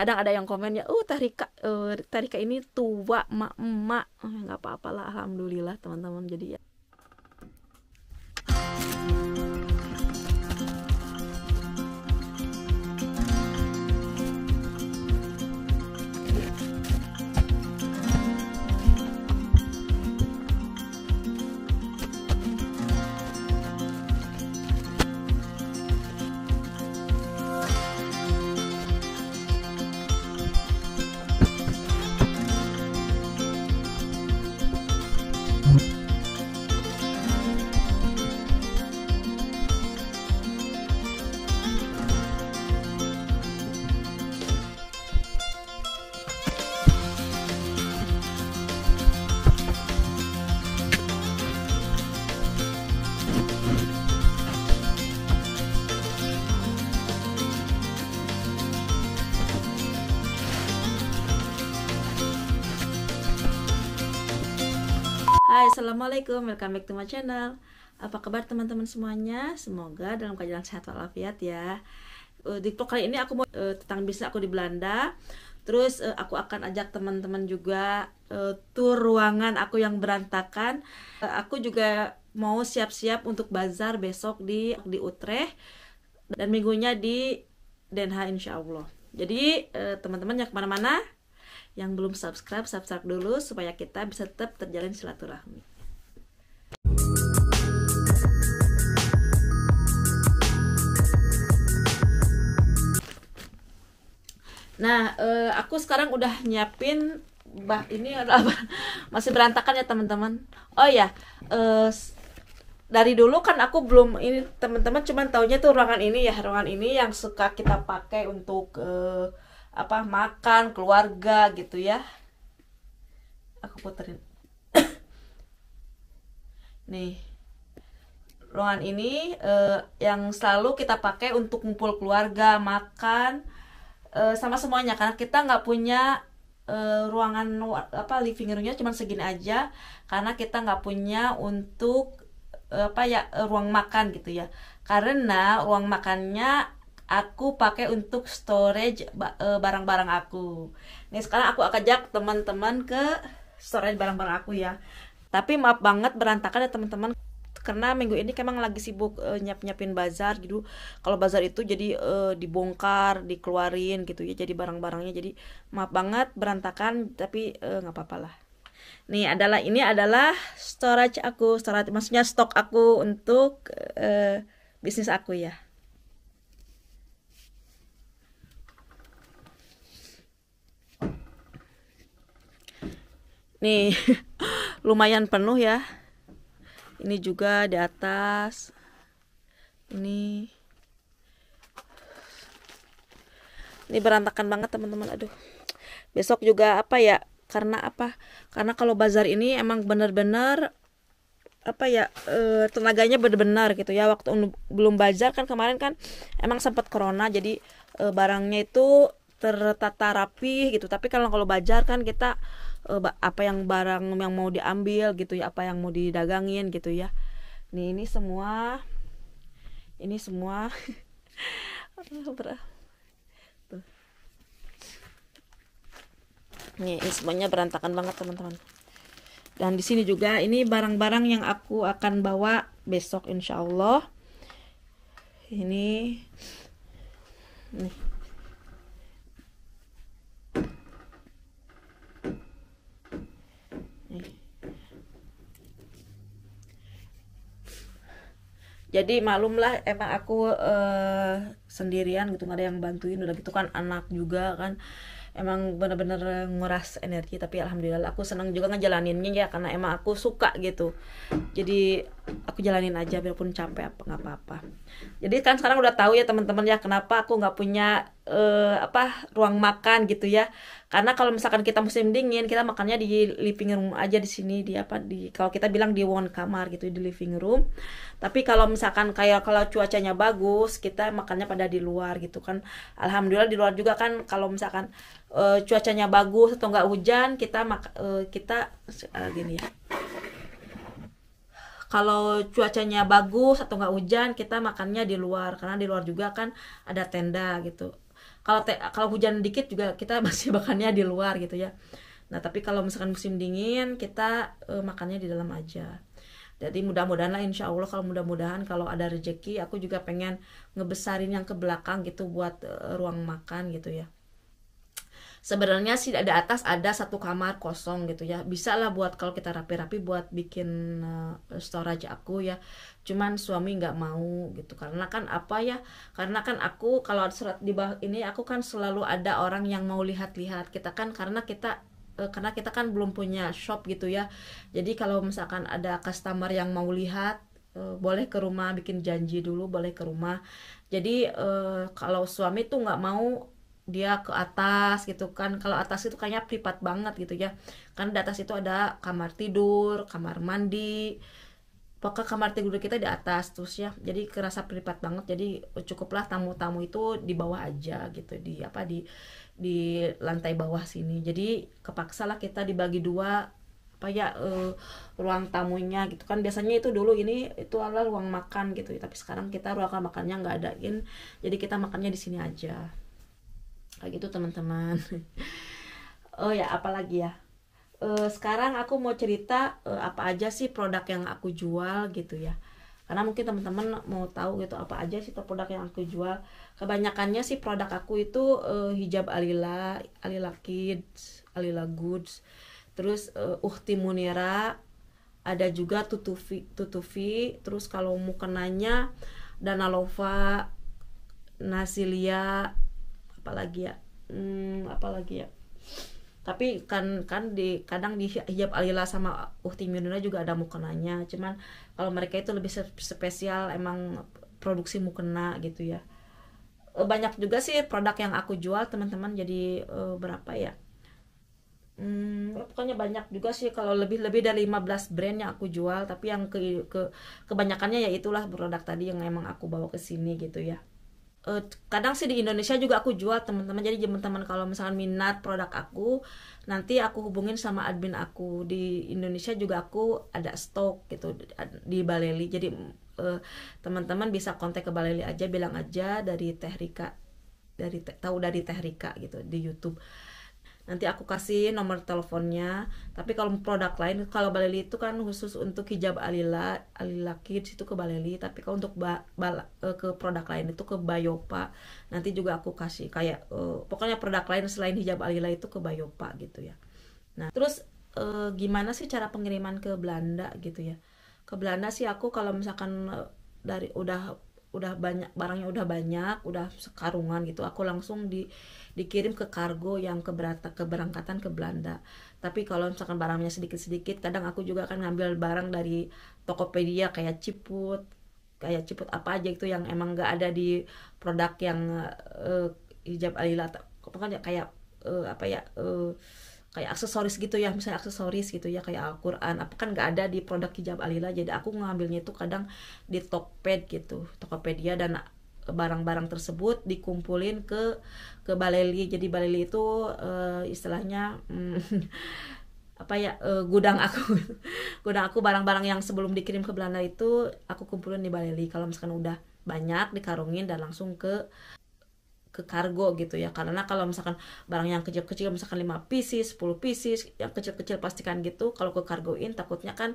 Kadang ada yang komen ya, Tarika ini tua, emak, nggak apa-apa lah, alhamdulillah teman-teman. Jadi ya. Hai, assalamualaikum, welcome back to my channel. Apa kabar teman-teman semuanya? Semoga dalam keadaan sehat walafiat ya. Di vlog kali ini aku mau tentang bisnis aku di Belanda. Terus aku akan ajak teman-teman juga tur ruangan aku yang berantakan. Aku juga mau siap-siap untuk bazar besok di Utrecht dan minggunya di Den Haag insya Allah. Jadi teman-teman yang kemana-mana, yang belum subscribe dulu supaya kita bisa tetap terjalin silaturahmi. Nah, aku sekarang udah nyiapin ini adalah masih berantakan ya teman-teman. Oh ya, dari dulu kan aku belum ini teman-teman, cuman taunya tuh ruangan ini yang suka kita pakai untuk makan keluarga gitu ya. Aku puterin. Nih, ruangan ini yang selalu kita pakai untuk ngumpul keluarga, makan sama semuanya, karena kita nggak punya ruangan living roomnya cuma segini aja, karena kita nggak punya untuk ruang makan gitu ya. Karena ruang makannya aku pakai untuk storage barang-barang aku. Nih sekarang aku ajak teman-teman ke storage barang-barang aku ya. Tapi maaf banget berantakan ya teman-teman, karena minggu ini emang lagi sibuk nyiapin bazar gitu. Kalau bazar itu jadi dibongkar, dikeluarin gitu ya, jadi barang-barangnya. Jadi maaf banget berantakan, tapi nggak apa-apa lah. Ini adalah storage aku, maksudnya stok aku untuk bisnis aku ya. Nih lumayan penuh ya. Ini juga di atas. Ini berantakan banget teman-teman. Aduh. Besok juga karena kalau bazar ini emang bener-bener tenaganya bener-bener gitu ya. Waktu belum bazar kan kemarin kan emang sempat corona, jadi barangnya itu tertata rapi gitu. Tapi kalau bazar kan kita barang yang mau diambil gitu ya, apa yang mau didagangin gitu ya. Ini semua Tuh. Nih, ini semuanya berantakan banget teman-teman. Dan di sini juga ini barang-barang yang aku akan bawa besok insya Allah. Ini nih. Jadi maklumlah emang aku sendirian gitu, nggak ada yang bantuin, udah gitu kan anak juga kan, emang bener-bener nguras energi. Tapi alhamdulillah aku senang juga ngejalaninnya ya, karena emang aku suka gitu. Jadi aku jalanin aja biarpun capek nggak apa-apa. Jadi kan sekarang udah tahu ya teman-teman ya, kenapa aku nggak punya ruang makan gitu ya. Karena kalau misalkan kita musim dingin, kita makannya di living room aja, di sini kalau kita bilang di one kamar gitu, di living room. Tapi kalau misalkan kalau cuacanya bagus, kita makannya pada di luar gitu kan. Alhamdulillah di luar juga kan, kalau misalkan cuacanya bagus atau nggak hujan, kita gini ya. Kalau cuacanya bagus atau nggak hujan, kita makannya di luar, karena di luar juga kan ada tenda gitu. kalau hujan dikit juga kita masih makannya di luar gitu ya. Nah tapi kalau misalkan musim dingin kita makannya di dalam aja. Jadi mudah-mudahan lah, insya Allah mudah-mudahan kalau ada rezeki aku juga pengen ngebesarin yang ke belakang gitu buat ruang makan gitu ya. Sebenarnya sih ada atas ada satu kamar kosong gitu ya, bisa lah buat kalau kita rapi-rapi buat bikin storage aku ya. Cuman suami nggak mau gitu, karena kan apa ya, karena kan aku kalau surat di bawah ini aku kan selalu ada orang yang mau lihat-lihat kita kan, karena kita kan belum punya shop gitu ya. Jadi kalau misalkan ada customer yang mau lihat, boleh ke rumah, bikin janji dulu boleh ke rumah. Jadi kalau suami tuh nggak mau dia ke atas gitu kan. Kalau atas itu kayaknya privat banget gitu ya, kan di atas itu ada kamar tidur, kamar mandi, pokoknya kamar tidur kita di atas terus ya, jadi kerasa privat banget. Jadi cukuplah tamu-tamu itu di bawah aja gitu, di lantai bawah sini. Jadi kepaksa lah kita dibagi dua apa ya, ruang tamunya gitu kan. Biasanya itu dulu ini itu adalah ruang makan gitu, tapi sekarang kita ruang makannya nggak adain, jadi kita makannya di sini aja kayak gitu teman-teman. Oh ya, apalagi ya, sekarang aku mau cerita apa aja sih produk yang aku jual gitu ya, karena mungkin teman-teman mau tahu gitu apa aja sih produk yang aku jual. Kebanyakannya sih produk aku itu hijab Alila, Alila Kids, Alila Goods, terus Uhti Munira, ada juga Tutufi, terus kalau mukenanya Danalova, Nasilia, apalagi ya, tapi kan kadang di hijab Alila sama Uhti Munira juga ada mukenanya, cuman kalau mereka itu lebih spesial emang produksi mukena gitu ya. Banyak juga sih produk yang aku jual teman-teman, jadi berapa ya, pokoknya banyak juga sih, kalau lebih dari 15 brand yang aku jual, tapi yang kebanyakannya ya itulah produk tadi yang emang aku bawa ke sini gitu ya. Kadang sih di Indonesia juga aku jual teman-teman, jadi teman-teman kalau misalkan minat produk aku, nanti aku hubungin sama admin aku di Indonesia juga, aku ada stok gitu di Baleli. Jadi teman-teman bisa kontak ke Baleli aja, bilang aja dari Teh Rika, dari Teh Rika gitu di YouTube. Nanti aku kasih nomor teleponnya. Tapi kalau produk lain, kalau Baleli itu kan khusus untuk hijab Alila Kids itu ke Baleli, tapi kalau untuk ke produk lain itu ke Bayopa. Nanti juga aku kasih kayak pokoknya produk lain selain hijab Alila itu ke Bayopa gitu ya. Nah terus gimana sih cara pengiriman ke Belanda gitu ya. Ke Belanda sih aku kalau misalkan dari udah banyak barangnya, udah banyak, udah sekarungan gitu, aku langsung dikirim ke kargo yang keberangkatan ke Belanda. Tapi kalau misalkan barangnya sedikit-sedikit, kadang aku juga akan ngambil barang dari Tokopedia kayak ciput apa aja itu yang emang nggak ada di produk yang hijab Alila, pokoknya kayak kayak aksesoris gitu ya, misalnya aksesoris gitu ya kayak Al-Quran apa, kan nggak ada di produk hijab Alila. Jadi aku ngambilnya itu kadang di Tokped gitu, Tokopedia, dan barang-barang tersebut dikumpulin ke Baleli. Jadi Baleli itu istilahnya apa ya, gudang aku barang-barang yang sebelum dikirim ke Belanda itu aku kumpulin di Baleli. Kalau misalkan udah banyak dikarungin dan langsung ke kargo gitu ya. Karena kalau misalkan barang yang kecil-kecil misalkan 5 pieces, 10 pieces, yang kecil-kecil pastikan gitu kalau ke kargoin takutnya kan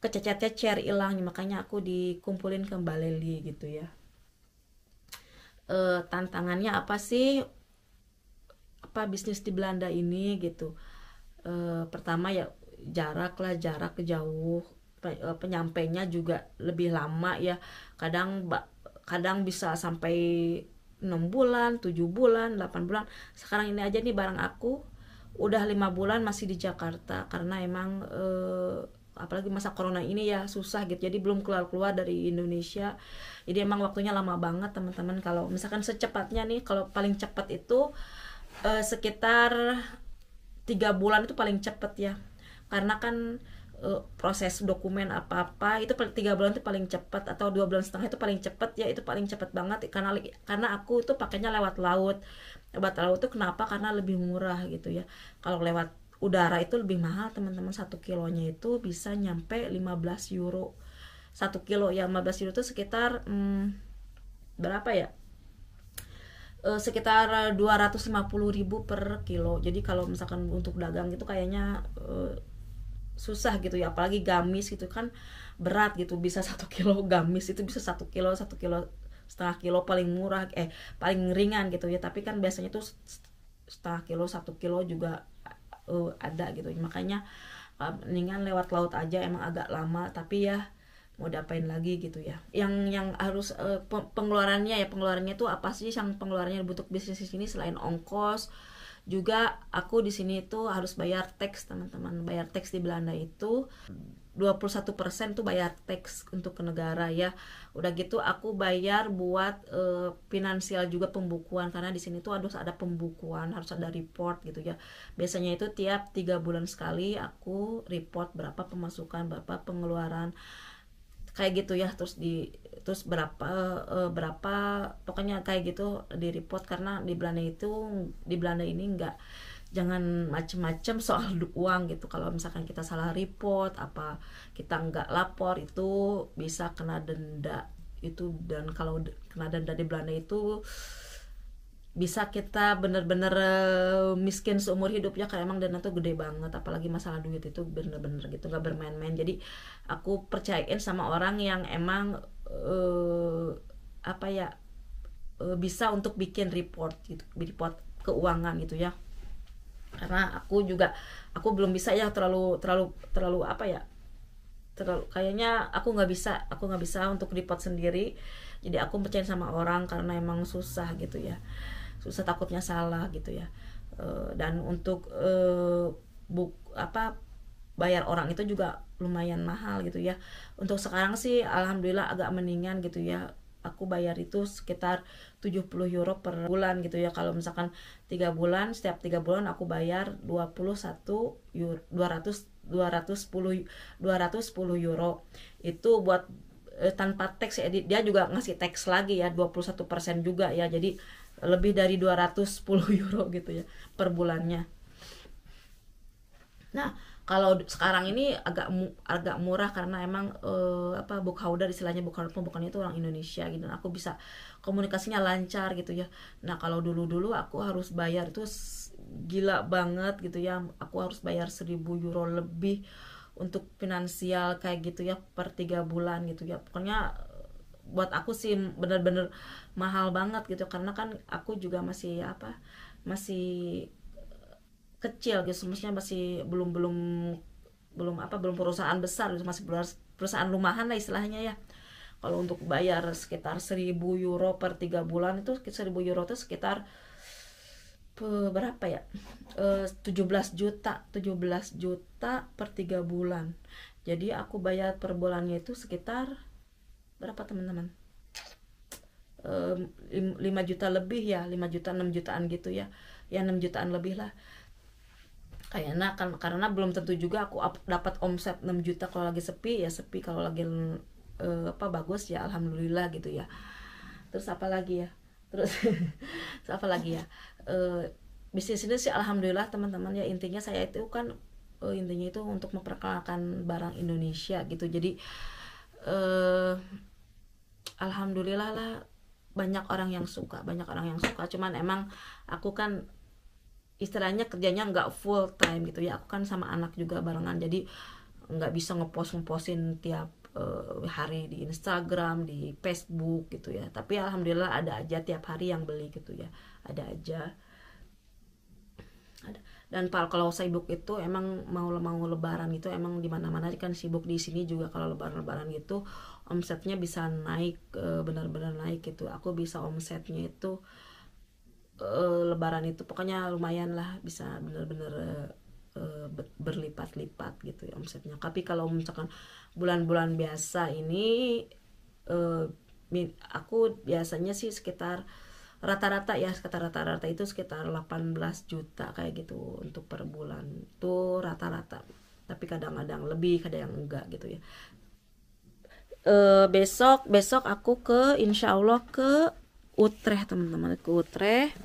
kececer-cecer hilang, makanya aku dikumpulin ke Baleli gitu ya. Tantangannya apa sih, apa bisnis di Belanda ini gitu. Pertama ya jarak jauh, penyampainya juga lebih lama ya, kadang bisa sampai 6 bulan, 7 bulan, 8 bulan. Sekarang ini aja nih barang aku udah 5 bulan masih di Jakarta, karena emang apalagi masa corona ini ya susah gitu, jadi belum keluar dari Indonesia. Jadi emang waktunya lama banget teman-teman. Kalau misalkan secepatnya nih, kalau paling cepat itu sekitar 3 bulan itu paling cepat ya, karena kan proses dokumen apa-apa itu 3 bulan itu paling cepat, atau 2 bulan setengah itu paling cepat ya, itu paling cepat banget. Karena aku itu pakainya lewat laut itu kenapa, karena lebih murah gitu ya. Kalau lewat udara itu lebih mahal teman-teman, 1 kilonya itu bisa nyampe 15 euro 1 kilo ya. 15 euro itu sekitar berapa ya, sekitar 250.000 per kilo. Jadi kalau misalkan untuk dagang itu kayaknya susah gitu ya, apalagi gamis gitu kan berat gitu, bisa 1 kilo gamis itu bisa 1 kilo, 1,5 kilo paling murah, paling ringan gitu ya. Tapi kan biasanya tuh 0,5 kilo, 1 kilo juga ada gitu. Makanya mendingan lewat laut aja, emang agak lama tapi ya mau diapain lagi gitu ya. Yang harus pengeluarannya tuh apa sih yang pengeluarannya untuk bisnis di sini selain ongkos? Juga aku di sini tuh harus bayar teks, teman-teman. Bayar teks di Belanda itu 21% tuh bayar teks untuk ke negara ya. Udah gitu aku bayar buat finansial juga, pembukuan, karena di sini tuh harus ada pembukuan, harus ada report gitu ya. Biasanya itu tiap 3 bulan sekali aku report berapa pemasukan, berapa pengeluaran, kayak gitu ya. Terus berapa pokoknya kayak gitu di report. Karena di Belanda ini enggak, jangan macem-macem soal uang gitu. Kalau misalkan kita salah report, apa kita nggak lapor, itu bisa kena denda itu. Dan kalau kena denda di Belanda itu bisa kita bener-bener miskin seumur hidup ya, kayak emang dana tuh gede banget, apalagi masalah duit itu bener-bener gitu, nggak bermain-main. Jadi aku percayain sama orang yang emang bisa untuk bikin report gitu, report keuangan gitu ya. Karena aku belum bisa ya, terlalu kayaknya aku nggak bisa untuk report sendiri. Jadi aku percaya sama orang karena emang susah gitu ya, susah, takutnya salah gitu ya. Dan untuk bayar orang itu juga lumayan mahal gitu ya. Untuk sekarang sih alhamdulillah agak mendingan gitu ya. Aku bayar itu sekitar 70 euro per bulan gitu ya. Kalau misalkan 3 bulan, setiap 3 bulan aku bayar 21 euro, 210 euro. Itu buat tanpa teks ya. Dia juga ngasih teks lagi ya, 21% juga ya. Jadi lebih dari 210 euro gitu ya per bulannya. Nah, kalau sekarang ini agak murah karena emang bookholder, istilahnya bookholder pembukaan itu orang Indonesia gitu. Dan aku bisa komunikasinya lancar gitu ya. Nah, kalau dulu aku harus bayar itu gila banget gitu ya. Aku harus bayar 1.000 euro lebih untuk finansial kayak gitu ya per 3 bulan gitu ya. Pokoknya buat aku sih bener-bener mahal banget gitu, karena kan aku juga masih kecil gitu, maksudnya masih belum perusahaan besar gitu, masih perusahaan rumahan lah istilahnya ya. Kalau untuk bayar sekitar 1.000 euro per 3 bulan itu, 1.000 euro itu sekitar berapa ya, 17 juta per 3 bulan. Jadi aku bayar per bulannya itu sekitar berapa teman-teman, 5 juta lebih ya, 5 juta 6 jutaan gitu ya, 6 jutaan lebih lah kayaknya. Karena belum tentu juga aku dapat omset 6 juta. Kalau lagi sepi ya sepi, kalau lagi bagus ya alhamdulillah gitu ya. Terus apa lagi ya, bisnis ini sih alhamdulillah teman-teman ya. Intinya saya itu kan intinya itu untuk memperkenalkan barang Indonesia gitu. Jadi alhamdulillah lah, banyak orang yang suka. Cuman emang aku kan istilahnya kerjanya nggak full time gitu ya. Aku kan sama anak juga barengan, jadi nggak bisa ngepostin tiap hari di Instagram, di Facebook gitu ya. Tapi alhamdulillah ada aja tiap hari yang beli gitu ya, ada aja. Dan kalau sibuk itu emang mau lebaran gitu, emang di mana-mana kan sibuk. Di sini juga kalau lebaran gitu omsetnya bisa naik, benar-benar naik gitu. Aku bisa omsetnya itu lebaran itu pokoknya lumayan lah, bisa benar-benar berlipat-lipat gitu ya omsetnya. Tapi kalau misalkan bulan-bulan biasa ini aku biasanya sih sekitar rata-rata itu sekitar 18 juta kayak gitu untuk per bulan tuh rata-rata. Tapi kadang-kadang lebih, kadang enggak gitu ya. Besok aku insya Allah ke Utrecht teman-teman, ke Utrecht.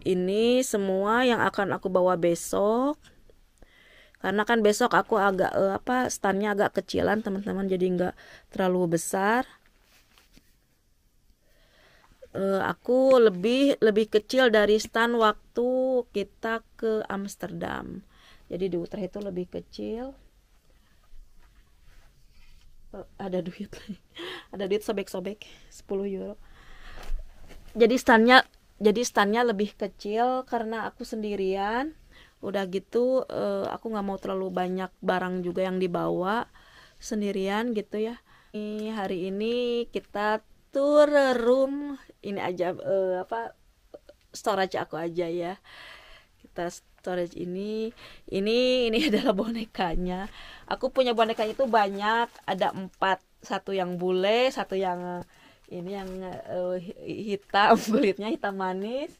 Ini semua yang akan aku bawa besok. Karena kan besok aku agak standnya agak kecilan teman-teman, jadi nggak terlalu besar. Aku lebih lebih kecil dari stan waktu kita ke Amsterdam. Jadi di Utrecht itu lebih kecil. Ada duit ada duit sobek-sobek 10 euro. Jadi stannya lebih kecil karena aku sendirian. Udah gitu aku nggak mau terlalu banyak barang juga yang dibawa sendirian gitu ya. Hari ini kita tour room ini aja, storage aku aja ya. Kita storage ini adalah bonekanya. Aku punya boneka itu banyak, ada 4, satu yang bule, satu yang ini yang hitam kulitnya hitam manis,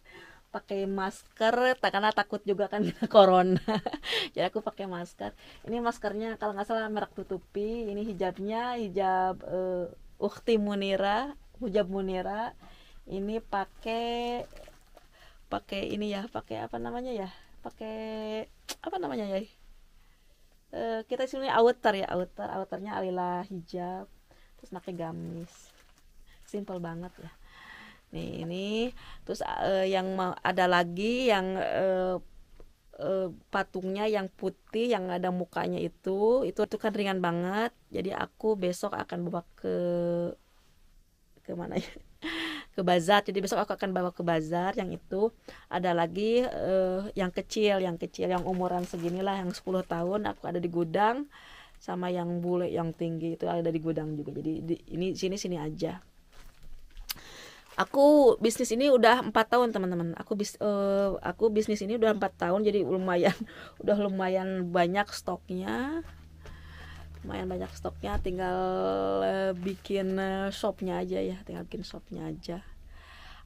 pakai masker karena takut juga kan kena corona. Jadi aku pakai masker. Ini maskernya kalau nggak salah merek tutupi. Ini hijabnya hijab Ukhti Munira, hijab Munira. Ini pakai pakai ini ya, pakai apa namanya ya, pakai apa namanya ya, kita sini outer ya, outernya alila hijab, terus pakai gamis, simple banget ya. Nih ini terus yang ada lagi yang patungnya yang putih yang ada mukanya itu kan ringan banget, jadi aku besok akan bawa ke mana ya, ke bazar. Jadi besok aku akan bawa ke bazar yang itu. Ada lagi yang kecil yang umuran seginilah, yang 10 tahun aku ada di gudang, sama yang bule yang tinggi itu ada di gudang juga. Jadi ini sini aja. Aku bisnis ini udah 4 tahun teman-teman. Aku bisnis ini udah 4 tahun, jadi lumayan udah lumayan banyak stoknya. Tinggal bikin shopnya aja ya,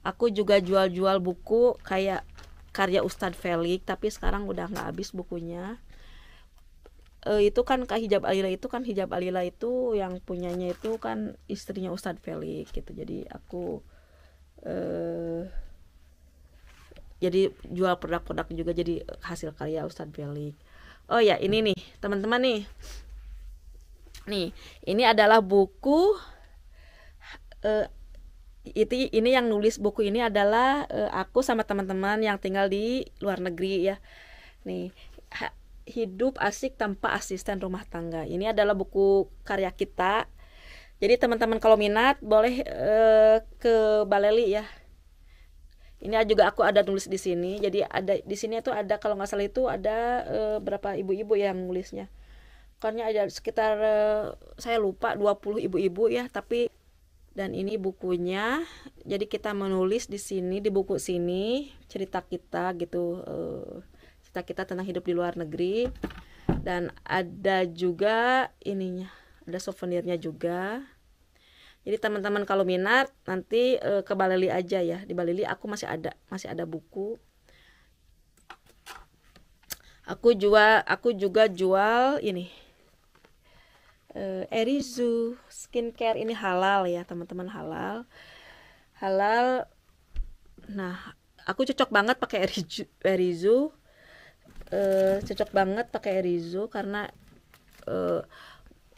Aku juga jual buku kayak karya Ustadz Felix, tapi sekarang udah nggak habis bukunya. Itu kan hijab Alila itu yang punyanya itu kan istrinya Ustadz Felix gitu. Jadi aku jadi jual produk-produk juga, jadi hasil karya Ustadz Felix. Oh ya, ini nih teman-teman nih. Ini adalah buku ini yang nulis buku ini adalah aku sama teman-teman yang tinggal di luar negeri ya. Nih, hidup asik tanpa asisten rumah tangga. Ini adalah buku karya kita. Jadi teman-teman kalau minat boleh ke Baleli ya. Ini juga aku ada nulis di sini. Jadi ada di sini tuh ada, kalau nggak salah itu ada berapa ibu-ibu yang nulisnya. Karena ada sekitar saya lupa 20 ibu-ibu ya, tapi dan ini bukunya. Jadi kita menulis di sini, di buku sini cerita kita gitu, cerita kita tentang hidup di luar negeri. Dan ada juga ininya, ada souvenirnya juga. Jadi teman-teman kalau minat nanti ke Baleli aja ya. Di Baleli aku masih ada buku. Aku juga jual ini Erizu skincare, ini halal ya teman-teman, halal. Nah, aku cocok banget pakai Erizu. Cocok banget pakai Erizu karena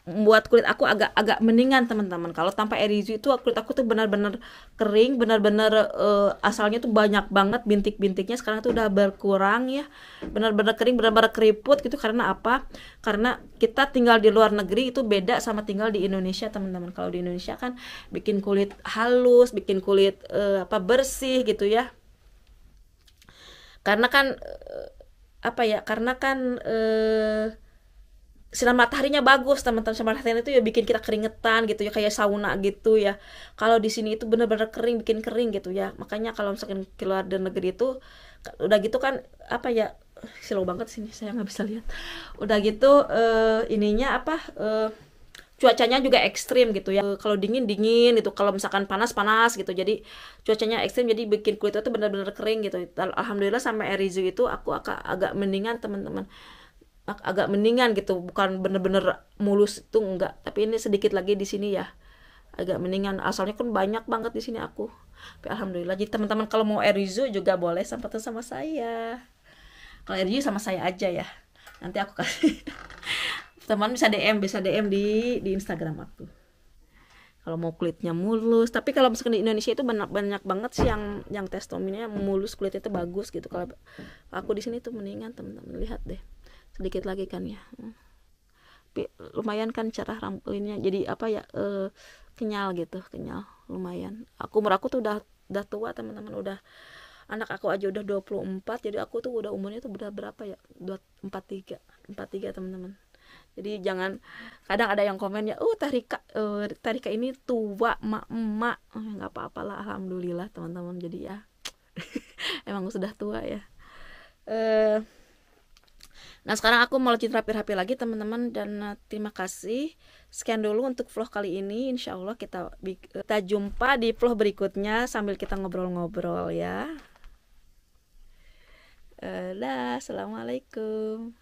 membuat kulit aku agak mendingan teman-teman. Kalau tanpa Erizu itu kulit aku tuh benar-benar kering, benar-benar asalnya tuh banyak banget bintik-bintiknya, sekarang tuh udah berkurang ya, benar-benar kering, benar-benar keriput gitu. Karena apa? Karena kita tinggal di luar negeri itu beda sama tinggal di Indonesia teman-teman. Kalau di Indonesia kan bikin kulit halus, bikin kulit bersih gitu ya. Karena kan sinar mataharinya bagus teman-teman. Sinar matahari itu ya bikin kita keringetan gitu ya, kayak sauna gitu ya. Kalau di sini itu benar-benar kering, bikin kering gitu ya. Makanya kalau misalkan keluar dari negeri itu udah gitu kan silau banget sini, saya nggak bisa lihat. Udah gitu cuacanya juga ekstrim gitu ya. Kalau dingin gitu, kalau misalkan panas gitu. Jadi cuacanya ekstrim, jadi bikin kulit itu benar-benar kering gitu. Alhamdulillah sama Erizu itu aku agak mendingan teman-teman, agak mendingan gitu, bukan bener-bener mulus itu enggak, tapi ini sedikit lagi di sini ya agak mendingan. Asalnya kan banyak banget di sini aku, tapi alhamdulillah. Jadi teman-teman kalau mau Erizu juga boleh sempatan sama saya. Kalau Erizu sama saya aja ya, nanti aku kasih teman bisa DM di Instagram aku. kalau mau kulitnya mulus. Tapi kalau misalkan di Indonesia itu banyak banyak banget sih yang testosterone mulus, kulitnya itu bagus gitu. Kalau aku di sini tuh mendingan, teman-teman lihat deh sedikit lagi kan ya. Tapi lumayan kan cerah rambutnya, jadi apa ya, kenyal gitu, kenyal lumayan. Umur aku tuh udah tua teman-teman, udah anak aku aja udah 24, jadi aku tuh udah umurnya tuh udah berapa ya, 43 teman-teman. Jadi jangan, kadang ada yang komen ya, Tarika ini tua emak, nggak apa-apalah, alhamdulillah teman-teman. Jadi ya emang sudah tua ya. Nah sekarang aku mau lanjut rapi-rapi lagi teman-teman, dan terima kasih. Sekian dulu untuk vlog kali ini. Insya Allah kita jumpa di vlog berikutnya sambil kita ngobrol-ngobrol ya. Dah, assalamualaikum.